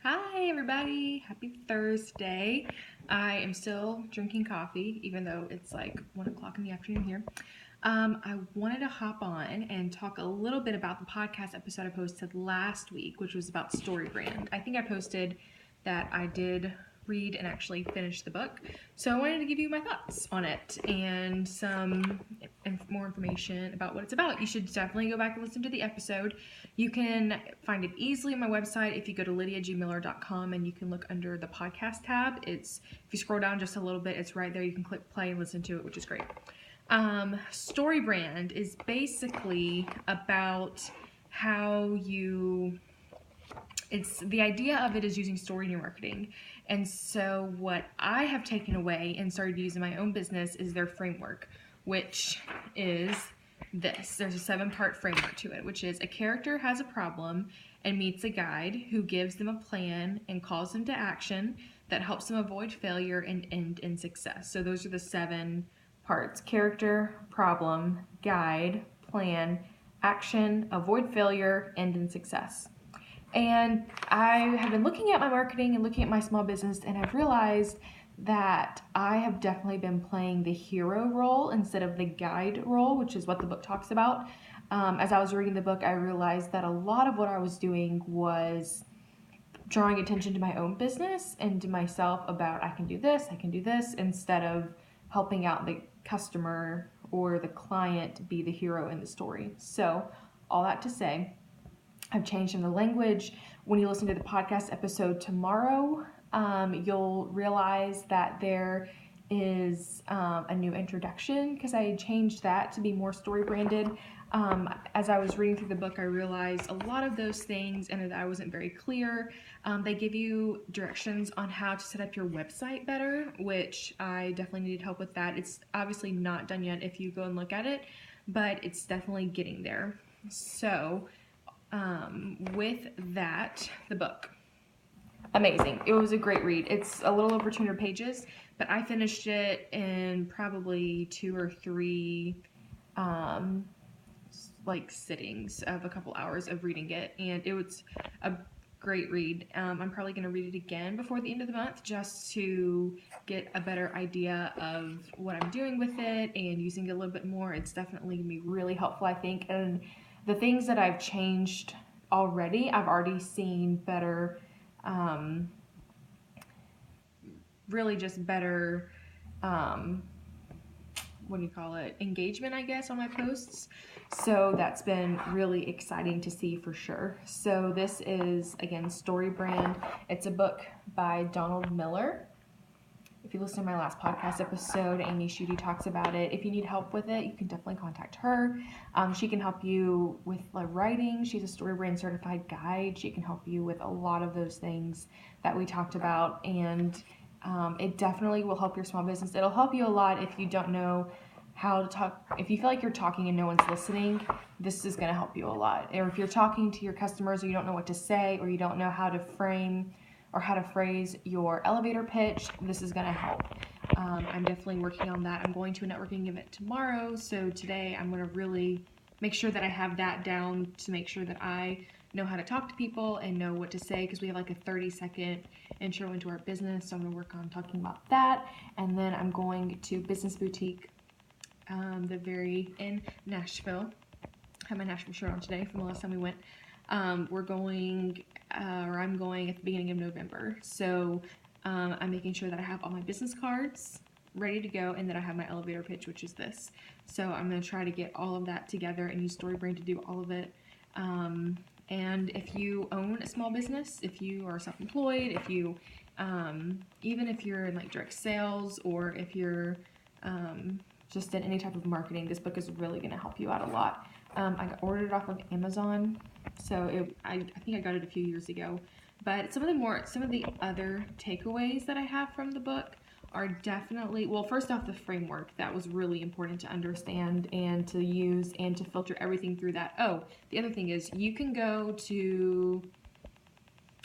Hi everybody, happy Thursday. I am still drinking coffee, even though it's like 1 o'clock in the afternoon here. I wanted to hop on and talk a little bit about the podcast episode I posted last week, which was about Storybrand. I think I posted that I did read and actually finish the book. So I wanted to give you my thoughts on it and some more information about what it's about. You should definitely go back and listen to the episode. You can find it easily on my website if you go to lydiagmiller.com and you can look under the podcast tab. If you scroll down just a little bit, it's right there. You can click play and listen to it, which is great. Storybrand is basically about how the idea of it is using story in your marketing. And so what I have taken away and started to use in my own business is their framework, which is this. There's a 7-part framework to it, which is a character has a problem and meets a guide who gives them a plan and calls them to action that helps them avoid failure and end in success. So those are the 7 parts: character, problem, guide, plan, action, avoid failure, end in success. And I have been looking at my marketing and looking at my small business, and I've realized that I have definitely been playing the hero role instead of the guide role, which is what the book talks about. As I was reading the book, I realized that a lot of what I was doing was drawing attention to my own business and to myself about I can do this, instead of helping out the customer or the client be the hero in the story. So, all that to say, I've changed some of the language. When you listen to the podcast episode tomorrow, you'll realize that there is a new introduction because I changed that to be more story branded. As I was reading through the book, I realized a lot of those things and that I wasn't very clear. They give you directions on how to set up your website better, which I definitely needed help with that. It's obviously not done yet if you go and look at it, but it's definitely getting there. So, with that, the book. Amazing. It was a great read. It's a little over 200 pages, but I finished it in probably 2 or 3 sittings of a couple hours of reading it, and it was a great read. I'm probably going to read it again before the end of the month just to get a better idea of what I'm doing with it and using it a little bit more. It's definitely going to be really helpful, I think, and the things that I've changed already, I've already seen better, really just better, engagement, I guess, on my posts. So that's been really exciting to see for sure. So this is, again, Storybrand. It's a book by Donald Miller. If you listen to my last podcast episode, Amy Schutte talks about it. If you need help with it, you can definitely contact her. She can help you with writing. She's a Storybrand certified guide. She can help you with a lot of those things that we talked about. And it definitely will help your small business. It'll help you a lot if you don't know how to talk. If you feel like you're talking and no one's listening, this is going to help you a lot. Or if you're talking to your customers or you don't know what to say or you don't know how to frame or how to phrase your elevator pitch, this is going to help. I'm definitely working on that. I'm going to a networking event tomorrow, so today I'm going to really make sure that I have that down to make sure that I know how to talk to people and know what to say, because we have like a 30-second intro into our business, so I'm going to work on talking about that. And then I'm going to Business Boutique in Nashville. I have my Nashville shirt on today from the last time we went. I'm going at the beginning of November. So I'm making sure that I have all my business cards ready to go and that I have my elevator pitch, which is this. So I'm going to try to get all of that together and use Storybrand to do all of it. And if you own a small business, if you are self-employed, if you, even if you're in like direct sales or if you're just in any type of marketing, this book is really going to help you out a lot. I ordered it off of Amazon, so I think I got it a few years ago. But some of the other takeaways that I have from the book are definitely, well, first off, the framework. That was really important to understand and to use and to filter everything through that. Oh, the other thing is you can go to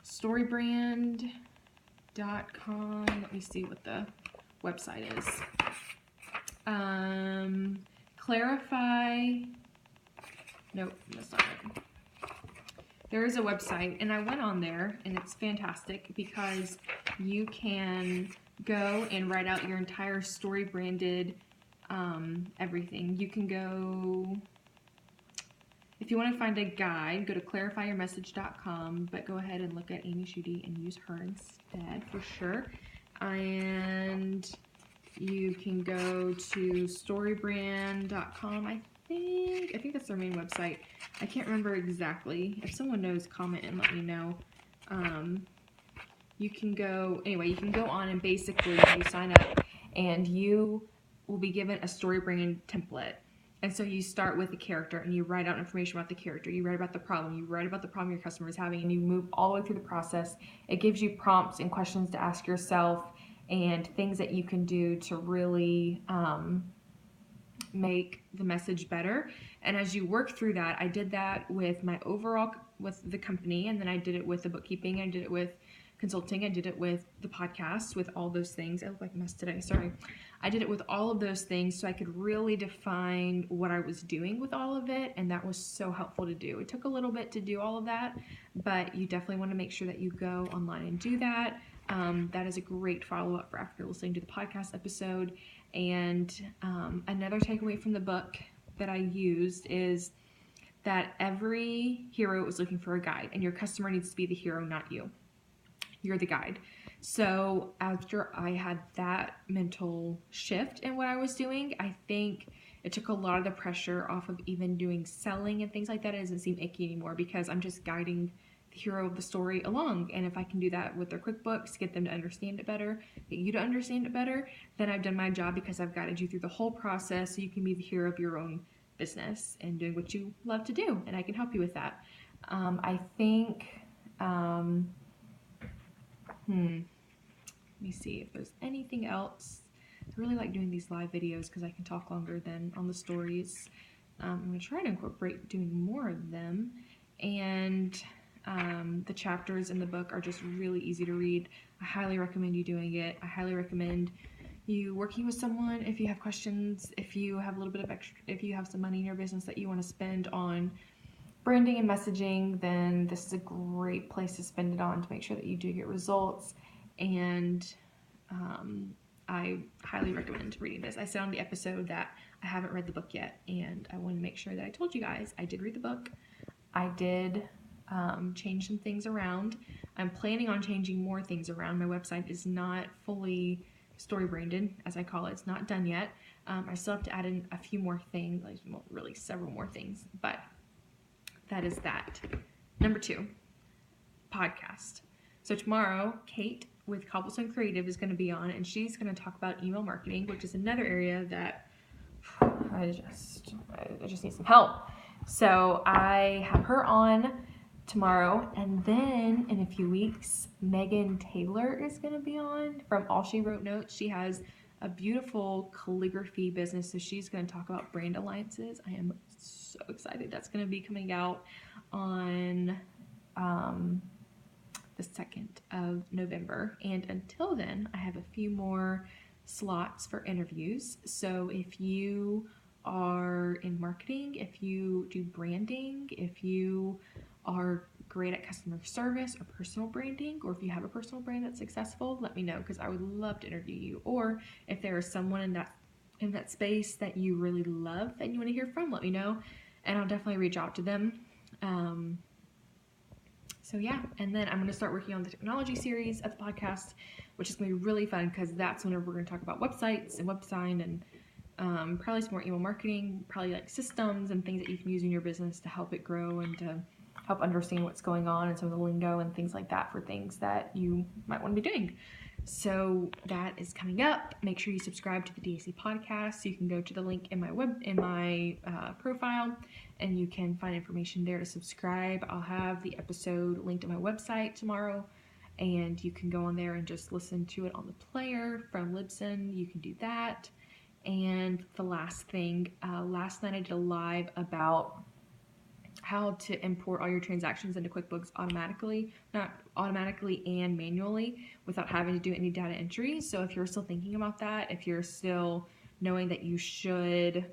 storybrand.com. Let me see what the website is. Clarify. Nope, that's not it. there is a website, and I went on there, and it's fantastic because you can go and write out your entire story branded everything. You can go, if you want to find a guide, go to clarifyyourmessage.com, but go ahead and look at Amy Schutte and use her instead for sure. And you can go to storybrand.com, I think that's their main website. I can't remember exactly. If someone knows, comment and let me know. You can go on and basically you sign up and you will be given a Storybrand template. And so you start with the character and you write out information about the character. You write about the problem. You write about the problem your customer is having, and you move all the way through the process. It gives you prompts and questions to ask yourself and things that you can do to really make the message better. And as you work through that, I did that with the company, and then I did it with the bookkeeping, I did it with consulting, I did it with the podcast, with all those things. I look like a mess today, sorry. I did it with all of those things so I could really define what I was doing with all of it, and that was so helpful to do. It took a little bit to do all of that, but you definitely want to make sure that you go online and do that. That is a great follow-up for after listening to the podcast episode. And another takeaway from the book that I used is that every hero is looking for a guide, and your customer needs to be the hero, not you. You're the guide. So after I had that mental shift in what I was doing, I think it took a lot of the pressure off of even doing selling and things like that. It doesn't seem icky anymore because I'm just guiding the hero of the story along. And if I can do that with their QuickBooks, get them to understand it better, get you to understand it better, then I've done my job because I've guided you through the whole process so you can be the hero of your own business and doing what you love to do. And I can help you with that. I think... Let me see if there's anything else. I really like doing these live videos because I can talk longer than on the stories. I'm going to try to incorporate doing more of them. And the chapters in the book are just really easy to read. I highly recommend you doing it. I highly recommend you working with someone if you have questions, if you have a little bit of extra, if you have some money in your business that you want to spend on branding and messaging, then this is a great place to spend it on to make sure that you do get results. And I highly recommend reading this. I said on the episode that I haven't read the book yet, and I want to make sure that I told you guys I did read the book. I did change some things around. I'm planning on changing more things around. My website is not fully story branded, as I call it. It's not done yet. I still have to add in a few more things, like really several more things, but that is that. Number 2, podcast. So tomorrow, Kate with Cobblestone Creative is going to be on, and she's going to talk about email marketing, which is another area that I just need some help. So I have her on tomorrow, and then in a few weeks, Megan Taylor is going to be on from All She Wrote Notes. She has a beautiful calligraphy business, so she's going to talk about brand alliances. I am so excited. That's going to be coming out on the 2nd of November. And until then, I have a few more slots for interviews. So if you are in marketing, if you do branding, if you are great at customer service or personal branding, or if you have a personal brand that's successful, let me know because I would love to interview you. Or if there is someone in that space that you really love that you want to hear from, let me know, and I'll definitely reach out to them. So yeah, and then I'm going to start working on the technology series of the podcast, which is going to be really fun because that's whenever we're going to talk about websites and web design and probably some more email marketing, probably like systems and things that you can use in your business to help it grow and to help understand what's going on and some of the lingo and things like that for things that you might want to be doing. So that is coming up. Make sure you subscribe to the DAC podcast. You can go to the link in my profile, and you can find information there to subscribe. I'll have the episode linked on my website tomorrow, and you can go on there and just listen to it on the player from Libsyn. You can do that. And the last thing, last night I did a live about how to import all your transactions into QuickBooks automatically, not automatically and manually, without having to do any data entry. So if you're still thinking about that, if you're still knowing that you should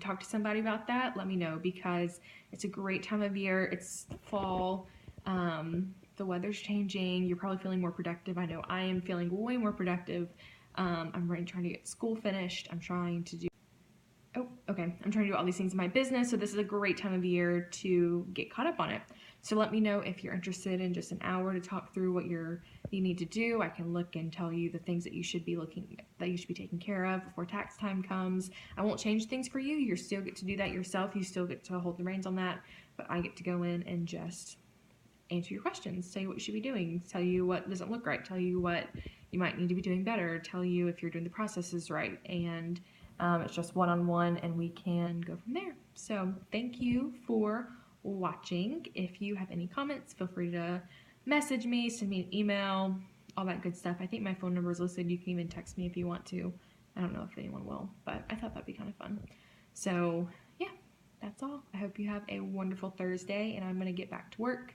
talk to somebody about that, let me know, because it's a great time of year. It's fall. The weather's changing. You're probably feeling more productive. I know I am feeling way more productive. I'm trying to get school finished. I'm trying to do all these things in my business, so this is a great time of year to get caught up on it. So let me know if you're interested in just an hour to talk through what you need to do. I can look and tell you the things that you should be taking care of before tax time comes. I won't change things for you. You still get to do that yourself. You still get to hold the reins on that, but I get to go in and just answer your questions, tell you what you should be doing, tell you what doesn't look right, tell you what you might need to be doing better, tell you if you're doing the processes right, and it's just one-on-one, and we can go from there. So thank you for watching. If you have any comments, feel free to message me, send me an email, all that good stuff. I think my phone number is listed. You can even text me if you want to. I don't know if anyone will, but I thought that'd be kind of fun. So yeah, that's all. I hope you have a wonderful Thursday, and I'm going to get back to work.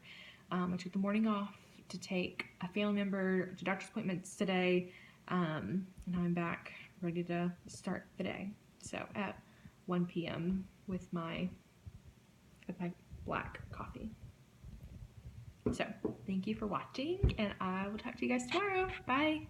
I took the morning off to take a family member to doctor's appointments today, and I'm back ready to start the day. So at 1 p.m. with my black coffee. So thank you for watching, and I will talk to you guys tomorrow. Bye.